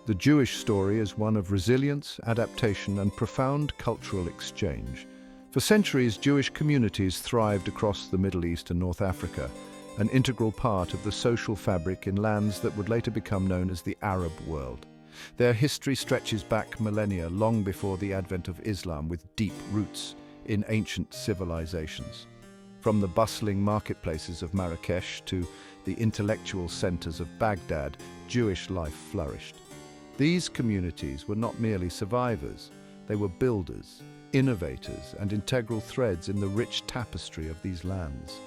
The Jewish story is one of resilience, adaptation, and profound cultural exchange. For centuries, Jewish communities thrived across the Middle East and North Africa, an integral part of the social fabric in lands that would later become known as the Arab world. Their history stretches back millennia, long before the advent of Islam, with deep roots in ancient civilizations. From the bustling marketplaces of Marrakesh to the intellectual centers of Baghdad, Jewish life flourished. These communities were not merely survivors, they were builders, innovators, and integral threads in the rich tapestry of these lands.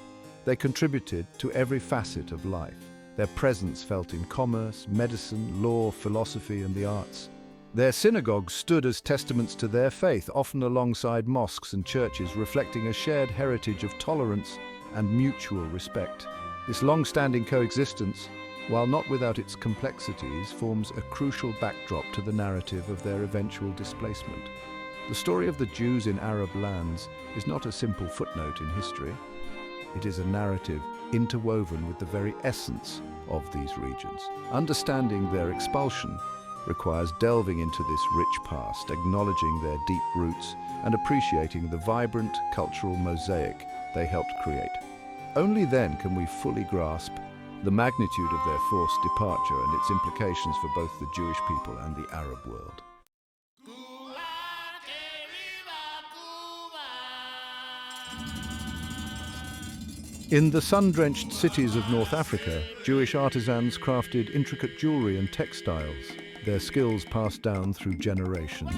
They contributed to every facet of life, their presence felt in commerce, medicine, law, philosophy, and the arts. Their synagogues stood as testaments to their faith, often alongside mosques and churches, reflecting a shared heritage of tolerance and mutual respect. This long-standing coexistence, while not without its complexities, forms a crucial backdrop to the narrative of their eventual displacement. The story of the Jews in Arab lands is not a simple footnote in history. It is a narrative interwoven with the very essence of these regions. Understanding their expulsion requires delving into this rich past, acknowledging their deep roots, and appreciating the vibrant cultural mosaic they helped create. Only then can we fully grasp the magnitude of their forced departure and its implications for both the Jewish people and the Arab world. In the sun-drenched cities of North Africa, Jewish artisans crafted intricate jewelry and textiles, their skills passed down through generations.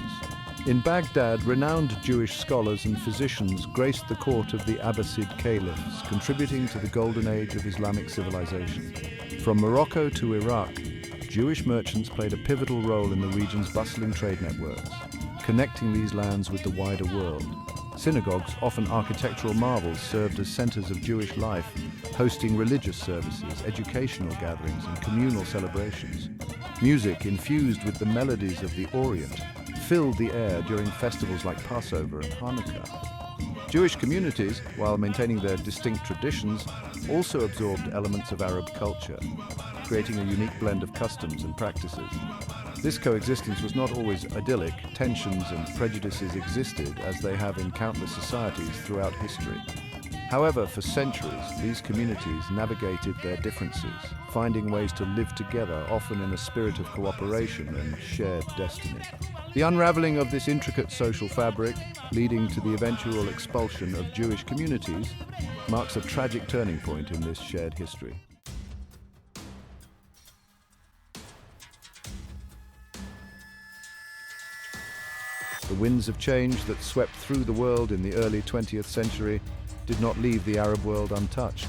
In Baghdad, renowned Jewish scholars and physicians graced the court of the Abbasid caliphs, contributing to the golden age of Islamic civilization. From Morocco to Iraq, Jewish merchants played a pivotal role in the region's bustling trade networks, connecting these lands with the wider world. Synagogues, often architectural marvels, served as centers of Jewish life, hosting religious services, educational gatherings, and communal celebrations. Music, infused with the melodies of the Orient, filled the air during festivals like Passover and Hanukkah. Jewish communities, while maintaining their distinct traditions, also absorbed elements of Arab culture, creating a unique blend of customs and practices. This coexistence was not always idyllic. Tensions and prejudices existed, as they have in countless societies throughout history. However, for centuries, these communities navigated their differences, finding ways to live together, often in a spirit of cooperation and shared destiny. The unraveling of this intricate social fabric, leading to the eventual expulsion of Jewish communities, marks a tragic turning point in this shared history. The winds of change that swept through the world in the early 20th century did not leave the Arab world untouched.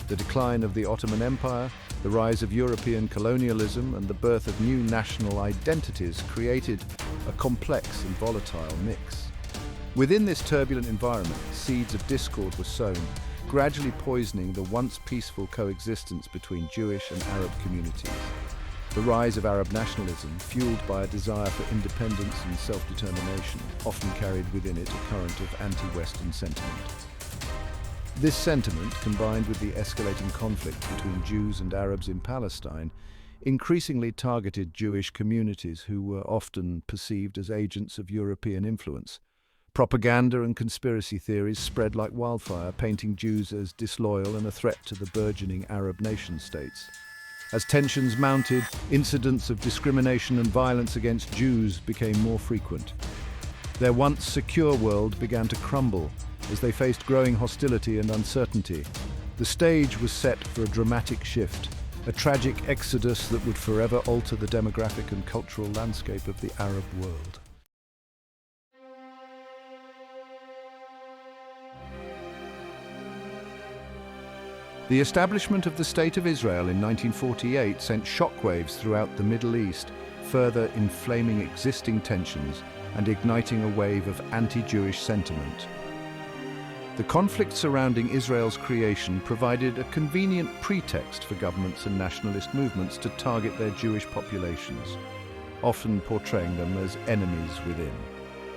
The decline of the Ottoman Empire, the rise of European colonialism, and the birth of new national identities created a complex and volatile mix. Within this turbulent environment, seeds of discord were sown, gradually poisoning the once peaceful coexistence between Jewish and Arab communities. The rise of Arab nationalism, fueled by a desire for independence and self-determination, often carried within it a current of anti-Western sentiment. This sentiment, combined with the escalating conflict between Jews and Arabs in Palestine, increasingly targeted Jewish communities who were often perceived as agents of European influence. Propaganda and conspiracy theories spread like wildfire, painting Jews as disloyal and a threat to the burgeoning Arab nation-states. As tensions mounted, incidents of discrimination and violence against Jews became more frequent. Their once secure world began to crumble as they faced growing hostility and uncertainty. The stage was set for a dramatic shift, a tragic exodus that would forever alter the demographic and cultural landscape of the Arab world. The establishment of the State of Israel in 1948 sent shockwaves throughout the Middle East, further inflaming existing tensions and igniting a wave of anti-Jewish sentiment. The conflict surrounding Israel's creation provided a convenient pretext for governments and nationalist movements to target their Jewish populations, often portraying them as enemies within.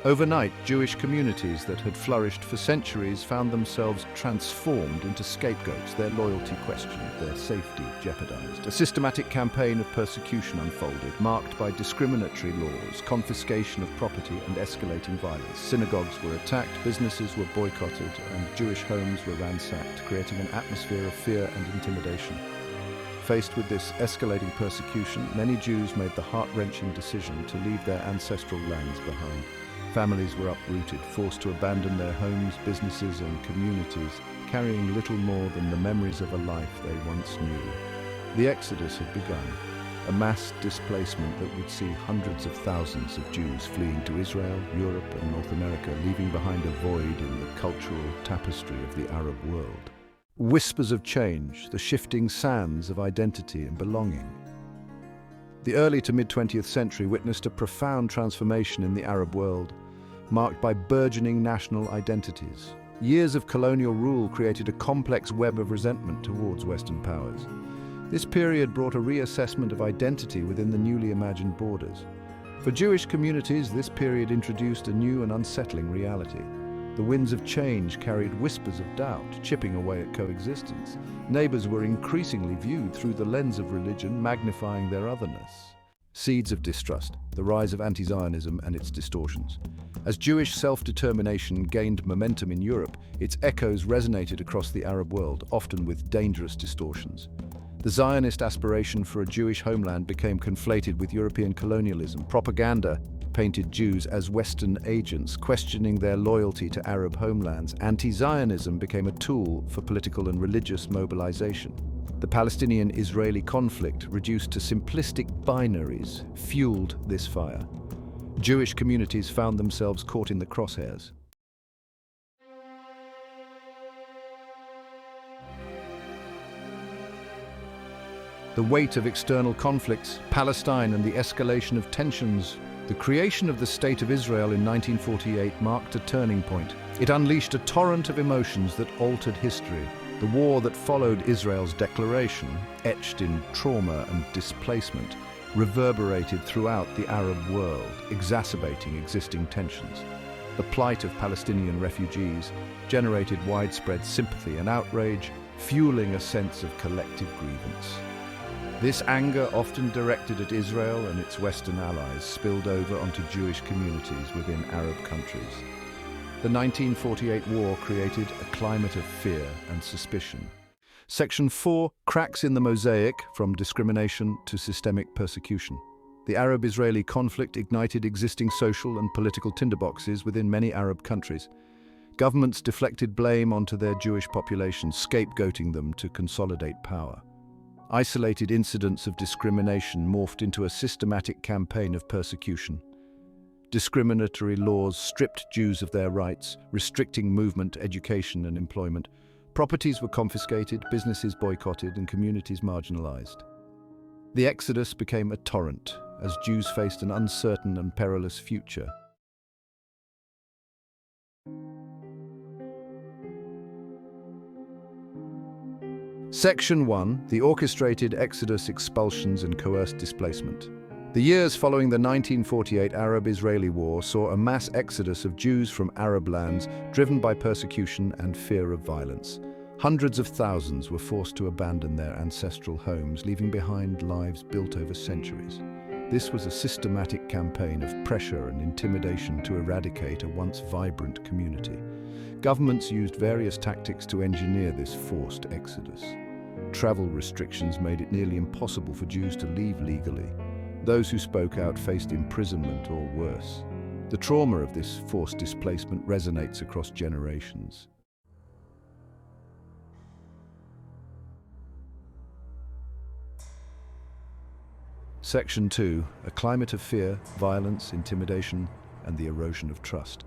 Overnight, Jewish communities that had flourished for centuries found themselves transformed into scapegoats, their loyalty questioned, their safety jeopardized. A systematic campaign of persecution unfolded, marked by discriminatory laws, confiscation of property, and escalating violence. Synagogues were attacked, businesses were boycotted, and Jewish homes were ransacked, creating an atmosphere of fear and intimidation. Faced with this escalating persecution, many Jews made the heart-wrenching decision to leave their ancestral lands behind. Families were uprooted, forced to abandon their homes, businesses, and communities, carrying little more than the memories of a life they once knew. The Exodus had begun, a mass displacement that would see hundreds of thousands of Jews fleeing to Israel, Europe, and North America, leaving behind a void in the cultural tapestry of the Arab world. Whispers of change, the shifting sands of identity and belonging. The early to mid-20th century witnessed a profound transformation in the Arab world, marked by burgeoning national identities. Years of colonial rule created a complex web of resentment towards Western powers. This period brought a reassessment of identity within the newly imagined borders. For Jewish communities, this period introduced a new and unsettling reality. The winds of change carried whispers of doubt, chipping away at coexistence. Neighbors were increasingly viewed through the lens of religion, magnifying their otherness. Seeds of distrust, the rise of anti-Zionism and its distortions. As Jewish self-determination gained momentum in Europe, its echoes resonated across the Arab world, often with dangerous distortions. The Zionist aspiration for a Jewish homeland became conflated with European colonialism. Propaganda painted Jews as Western agents, questioning their loyalty to Arab homelands. Anti-Zionism became a tool for political and religious mobilization. The Palestinian-Israeli conflict, reduced to simplistic binaries, fueled this fire. Jewish communities found themselves caught in the crosshairs. The weight of external conflicts, Palestine and the escalation of tensions. The creation of the State of Israel in 1948 marked a turning point. It unleashed a torrent of emotions that altered history. The war that followed Israel's declaration, etched in trauma and displacement, reverberated throughout the Arab world, exacerbating existing tensions. The plight of Palestinian refugees generated widespread sympathy and outrage, fueling a sense of collective grievance. This anger, often directed at Israel and its Western allies, spilled over onto Jewish communities within Arab countries. The 1948 war created a climate of fear and suspicion. Section 4, cracks in the mosaic from discrimination to systemic persecution. The Arab-Israeli conflict ignited existing social and political tinderboxes within many Arab countries. Governments deflected blame onto their Jewish population, scapegoating them to consolidate power. Isolated incidents of discrimination morphed into a systematic campaign of persecution. Discriminatory laws stripped Jews of their rights, restricting movement, education, and employment. Properties were confiscated, businesses boycotted, and communities marginalized. The Exodus became a torrent as Jews faced an uncertain and perilous future. Section 1, the orchestrated exodus, expulsions, and coerced displacement. The years following the 1948 Arab-Israeli War saw a mass exodus of Jews from Arab lands driven by persecution and fear of violence. Hundreds of thousands were forced to abandon their ancestral homes, leaving behind lives built over centuries. This was a systematic campaign of pressure and intimidation to eradicate a once vibrant community. Governments used various tactics to engineer this forced exodus. Travel restrictions made it nearly impossible for Jews to leave legally. Those who spoke out faced imprisonment or worse. The trauma of this forced displacement resonates across generations. Section 2, a climate of fear, violence, intimidation, and the erosion of trust.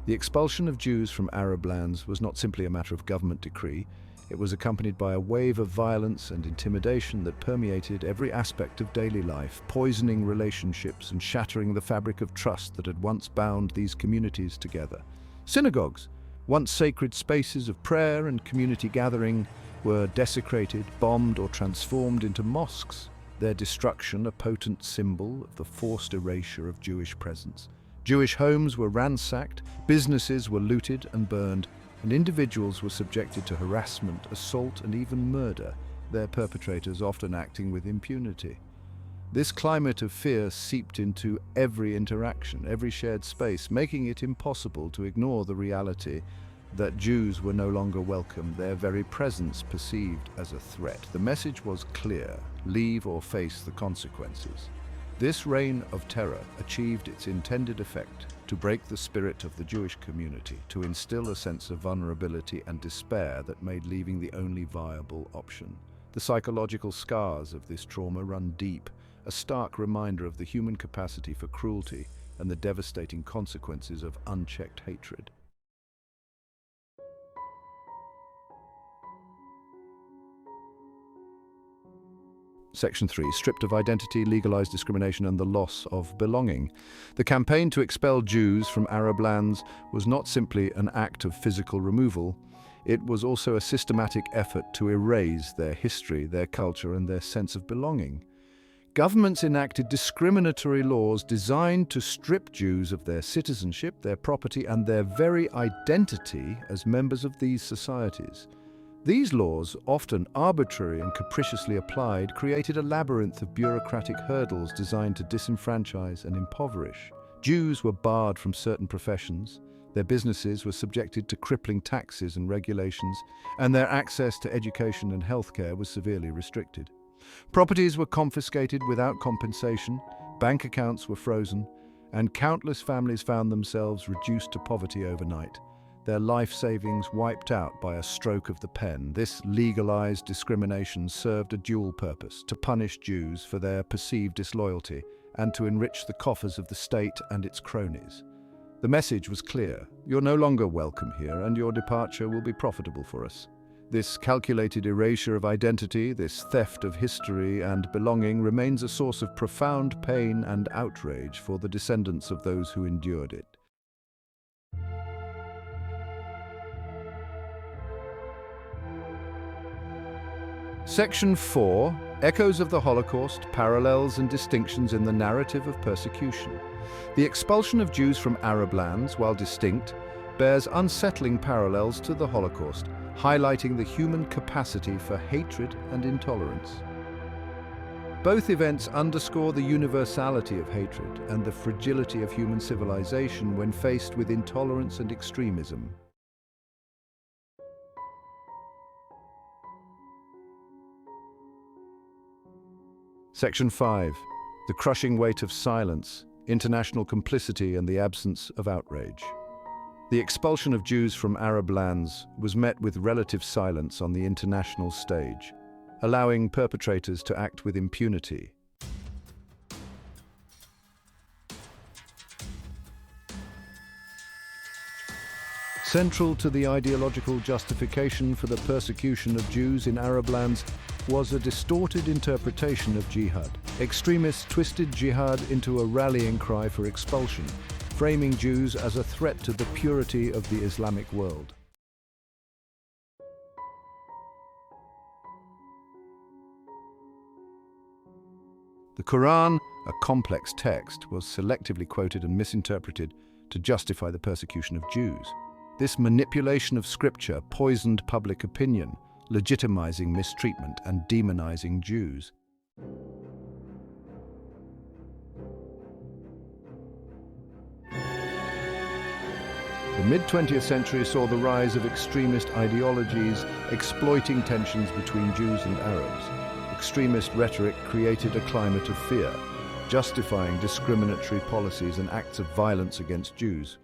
The expulsion of Jews from Arab lands was not simply a matter of government decree. It was accompanied by a wave of violence and intimidation that permeated every aspect of daily life, poisoning relationships and shattering the fabric of trust that had once bound these communities together. Synagogues, once sacred spaces of prayer and community gathering, were desecrated, bombed, or transformed into mosques, their destruction a potent symbol of the forced erasure of Jewish presence. Jewish homes were ransacked, businesses were looted and burned, and individuals were subjected to harassment, assault, and even murder, their perpetrators often acting with impunity. This climate of fear seeped into every interaction, every shared space, making it impossible to ignore the reality that Jews were no longer welcome, their very presence perceived as a threat. The message was clear: leave or face the consequences. This reign of terror achieved its intended effect: to break the spirit of the Jewish community, to instill a sense of vulnerability and despair that made leaving the only viable option. The psychological scars of this trauma run deep, a stark reminder of the human capacity for cruelty and the devastating consequences of unchecked hatred. Section 3. Stripped of identity, legalized discrimination and the loss of belonging. The campaign to expel Jews from Arab lands was not simply an act of physical removal, it was also a systematic effort to erase their history, their culture and their sense of belonging. Governments enacted discriminatory laws designed to strip Jews of their citizenship, their property and their very identity as members of these societies. These laws, often arbitrary and capriciously applied, created a labyrinth of bureaucratic hurdles designed to disenfranchise and impoverish. Jews were barred from certain professions, their businesses were subjected to crippling taxes and regulations, and their access to education and healthcare was severely restricted. Properties were confiscated without compensation, bank accounts were frozen, and countless families found themselves reduced to poverty overnight, their life savings wiped out by a stroke of the pen. This legalized discrimination served a dual purpose: to punish Jews for their perceived disloyalty and to enrich the coffers of the state and its cronies. The message was clear: you're no longer welcome here, and your departure will be profitable for us. This calculated erasure of identity, this theft of history and belonging, remains a source of profound pain and outrage for the descendants of those who endured it. Section 4. Echoes of the Holocaust, parallels and distinctions in the narrative of persecution. The expulsion of Jews from Arab lands, while distinct, bears unsettling parallels to the Holocaust, highlighting the human capacity for hatred and intolerance. Both events underscore the universality of hatred and the fragility of human civilization when faced with intolerance and extremism. Section 5. The crushing weight of silence, international complicity and the absence of outrage. The expulsion of Jews from Arab lands was met with relative silence on the international stage, allowing perpetrators to act with impunity. Central to the ideological justification for the persecution of Jews in Arab lands was a distorted interpretation of jihad. Extremists twisted jihad into a rallying cry for expulsion, framing Jews as a threat to the purity of the Islamic world. The Quran, a complex text, was selectively quoted and misinterpreted to justify the persecution of Jews. This manipulation of scripture poisoned public opinion, legitimizing mistreatment and demonizing Jews. The mid-20th century saw the rise of extremist ideologies exploiting tensions between Jews and Arabs. Extremist rhetoric created a climate of fear, justifying discriminatory policies and acts of violence against Jews.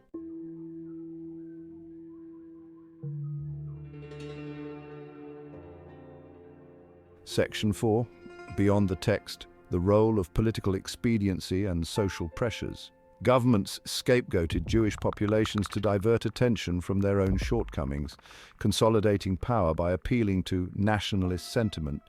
Section 4. Beyond the text, the role of political expediency and social pressures. Governments scapegoated Jewish populations to divert attention from their own shortcomings, consolidating power by appealing to nationalist sentiment.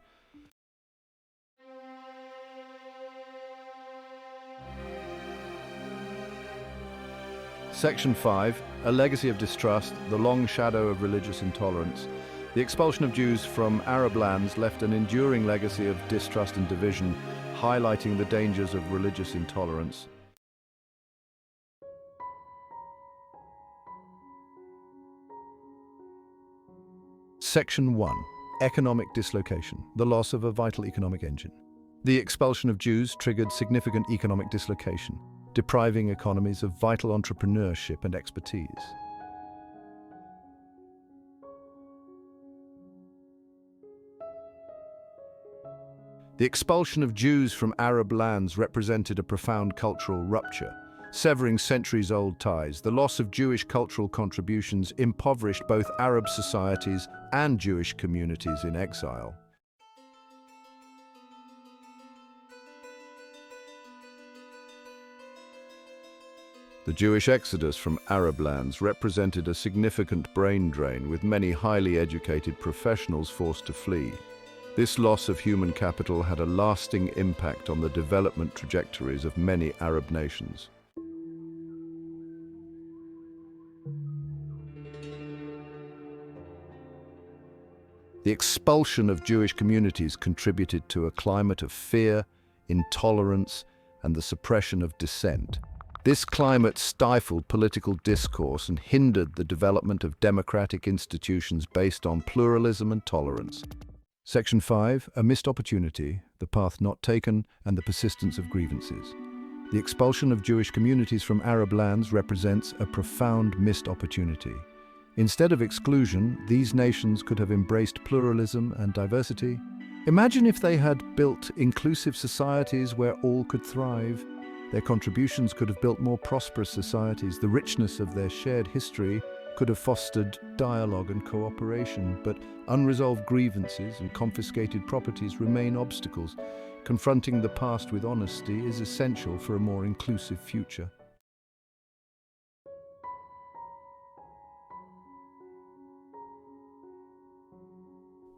Section 5. A legacy of distrust, the long shadow of religious intolerance. The expulsion of Jews from Arab lands left an enduring legacy of distrust and division, highlighting the dangers of religious intolerance. Section 1. Economic dislocation, the loss of a vital economic engine. The expulsion of Jews triggered significant economic dislocation, depriving economies of vital entrepreneurship and expertise. The expulsion of Jews from Arab lands represented a profound cultural rupture, severing centuries-old ties. The loss of Jewish cultural contributions impoverished both Arab societies and Jewish communities in exile. The Jewish exodus from Arab lands represented a significant brain drain, with many highly educated professionals forced to flee. This loss of human capital had a lasting impact on the development trajectories of many Arab nations. The expulsion of Jewish communities contributed to a climate of fear, intolerance, and the suppression of dissent. This climate stifled political discourse and hindered the development of democratic institutions based on pluralism and tolerance. Section 5. A missed opportunity, the path not taken, and the persistence of grievances. The expulsion of Jewish communities from Arab lands represents a profound missed opportunity. Instead of exclusion, these nations could have embraced pluralism and diversity. Imagine if they had built inclusive societies where all could thrive. Their contributions could have built more prosperous societies. The richness of their shared history could have fostered dialogue and cooperation, but unresolved grievances and confiscated properties remain obstacles. Confronting the past with honesty is essential for a more inclusive future.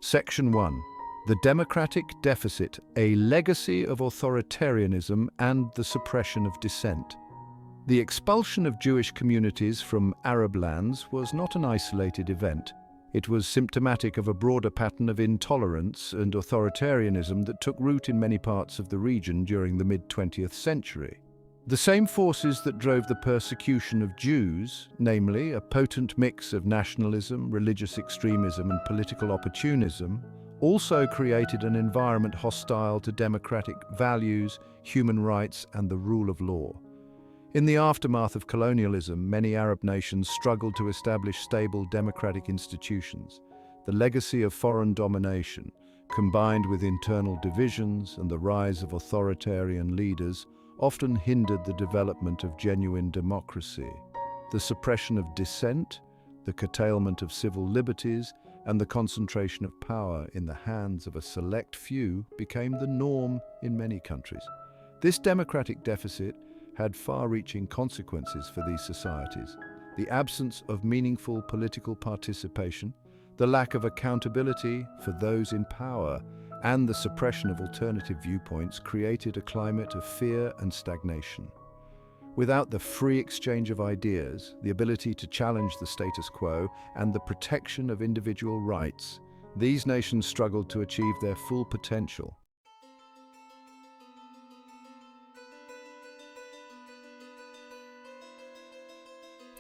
Section 1. The democratic deficit, a legacy of authoritarianism and the suppression of dissent. The expulsion of Jewish communities from Arab lands was not an isolated event. It was symptomatic of a broader pattern of intolerance and authoritarianism that took root in many parts of the region during the mid-20th century. The same forces that drove the persecution of Jews, namely a potent mix of nationalism, religious extremism, and political opportunism, also created an environment hostile to democratic values, human rights, and the rule of law. In the aftermath of colonialism, many Arab nations struggled to establish stable democratic institutions. The legacy of foreign domination, combined with internal divisions and the rise of authoritarian leaders, often hindered the development of genuine democracy. The suppression of dissent, the curtailment of civil liberties, and the concentration of power in the hands of a select few became the norm in many countries. This democratic deficit had far-reaching consequences for these societies. The absence of meaningful political participation, the lack of accountability for those in power, and the suppression of alternative viewpoints created a climate of fear and stagnation. Without the free exchange of ideas, the ability to challenge the status quo, and the protection of individual rights, these nations struggled to achieve their full potential.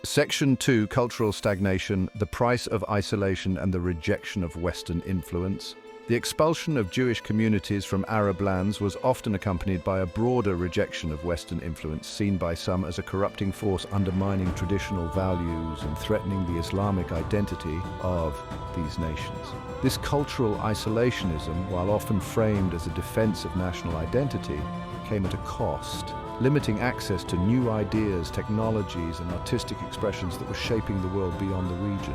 Section 2. Cultural stagnation, the price of isolation and the rejection of Western influence. The expulsion of Jewish communities from Arab lands was often accompanied by a broader rejection of Western influence, seen by some as a corrupting force undermining traditional values and threatening the Islamic identity of these nations. This cultural isolationism, while often framed as a defense of national identity, came at a cost, limiting access to new ideas, technologies, and artistic expressions that were shaping the world beyond the region.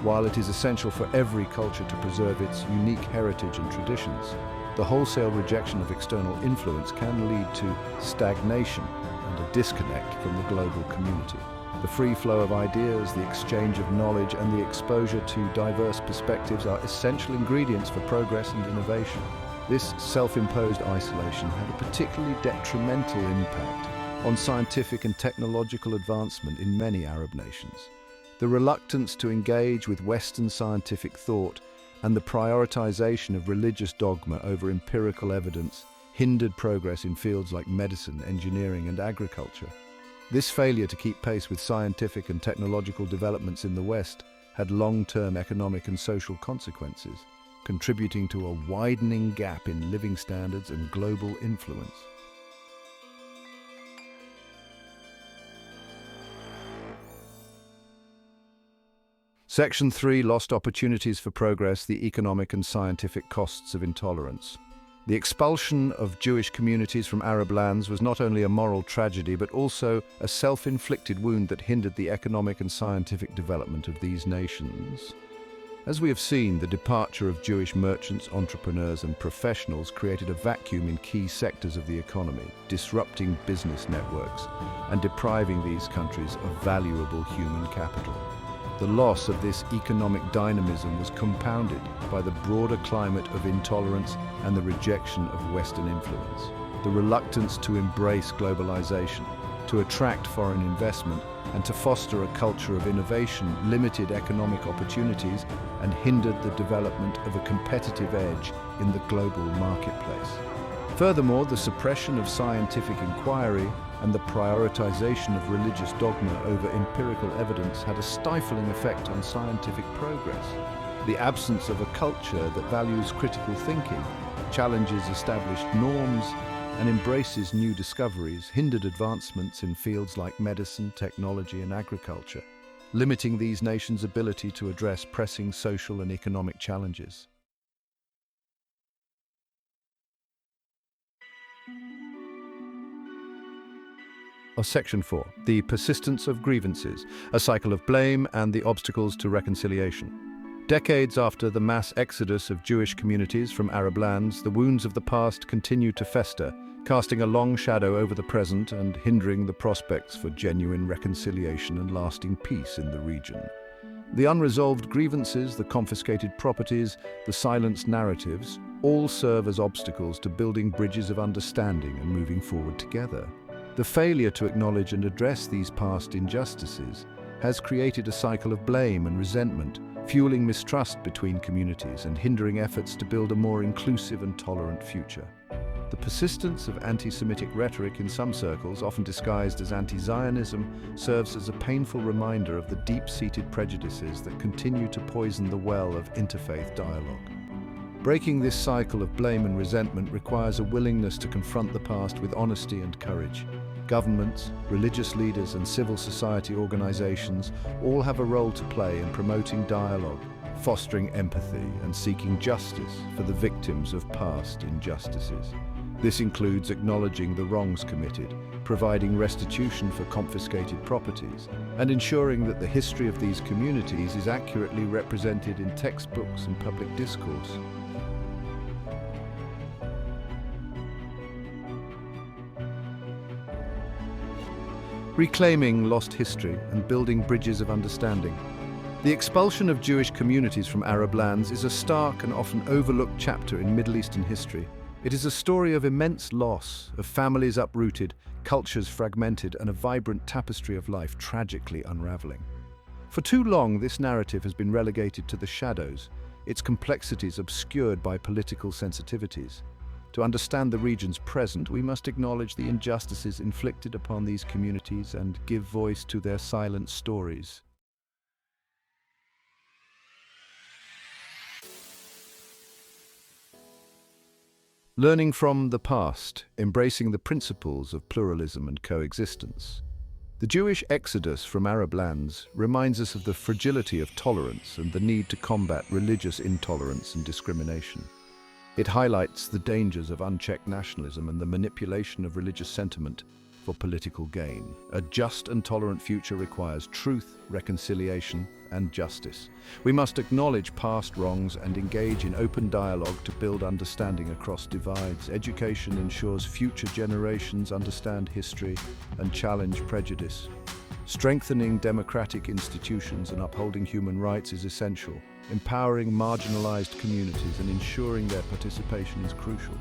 While it is essential for every culture to preserve its unique heritage and traditions, the wholesale rejection of external influence can lead to stagnation and a disconnect from the global community. The free flow of ideas, the exchange of knowledge, and the exposure to diverse perspectives are essential ingredients for progress and innovation. This self-imposed isolation had a particularly detrimental impact on scientific and technological advancement in many Arab nations. The reluctance to engage with Western scientific thought and the prioritization of religious dogma over empirical evidence hindered progress in fields like medicine, engineering, and agriculture. This failure to keep pace with scientific and technological developments in the West had long-term economic and social consequences, contributing to a widening gap in living standards and global influence. Section 3: Lost opportunities for progress, the economic and scientific costs of intolerance. The expulsion of Jewish communities from Arab lands was not only a moral tragedy, but also a self-inflicted wound that hindered the economic and scientific development of these nations. As we have seen, the departure of Jewish merchants, entrepreneurs, and professionals created a vacuum in key sectors of the economy, disrupting business networks and depriving these countries of valuable human capital. The loss of this economic dynamism was compounded by the broader climate of intolerance and the rejection of Western influence. The reluctance to embrace globalization, to attract foreign investment, and to foster a culture of innovation limited economic opportunities and hindered the development of a competitive edge in the global marketplace. Furthermore, the suppression of scientific inquiry and the prioritization of religious dogma over empirical evidence had a stifling effect on scientific progress. The absence of a culture that values critical thinking, challenges established norms, and embraces new discoveries hindered advancements in fields like medicine, technology, and agriculture, limiting these nations' ability to address pressing social and economic challenges. Section 4: The persistence of grievances, a cycle of blame and the obstacles to reconciliation. Decades after the mass exodus of Jewish communities from Arab lands, the wounds of the past continue to fester, casting a long shadow over the present and hindering the prospects for genuine reconciliation and lasting peace in the region. The unresolved grievances, the confiscated properties, the silenced narratives, all serve as obstacles to building bridges of understanding and moving forward together. The failure to acknowledge and address these past injustices has created a cycle of blame and resentment, fueling mistrust between communities and hindering efforts to build a more inclusive and tolerant future. The persistence of anti-Semitic rhetoric in some circles, often disguised as anti-Zionism, serves as a painful reminder of the deep-seated prejudices that continue to poison the well of interfaith dialogue. Breaking this cycle of blame and resentment requires a willingness to confront the past with honesty and courage. Governments, religious leaders, and civil society organizations all have a role to play in promoting dialogue, fostering empathy, and seeking justice for the victims of past injustices. This includes acknowledging the wrongs committed, providing restitution for confiscated properties, and ensuring that the history of these communities is accurately represented in textbooks and public discourse. Reclaiming lost history and building bridges of understanding. The expulsion of Jewish communities from Arab lands is a stark and often overlooked chapter in Middle Eastern history. It is a story of immense loss, of families uprooted, cultures fragmented, and a vibrant tapestry of life tragically unraveling. For too long, this narrative has been relegated to the shadows, its complexities obscured by political sensitivities. To understand the region's present, we must acknowledge the injustices inflicted upon these communities and give voice to their silent stories. Learning from the past, embracing the principles of pluralism and coexistence. The Jewish exodus from Arab lands reminds us of the fragility of tolerance and the need to combat religious intolerance and discrimination. It highlights the dangers of unchecked nationalism and the manipulation of religious sentiment for political gain. A just and tolerant future requires truth, reconciliation, and justice. We must acknowledge past wrongs and engage in open dialogue to build understanding across divides. Education ensures future generations understand history and challenge prejudice. Strengthening democratic institutions and upholding human rights is essential. Empowering marginalized communities and ensuring their participation is crucial.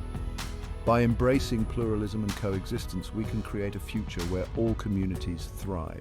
By embracing pluralism and coexistence, we can create a future where all communities thrive.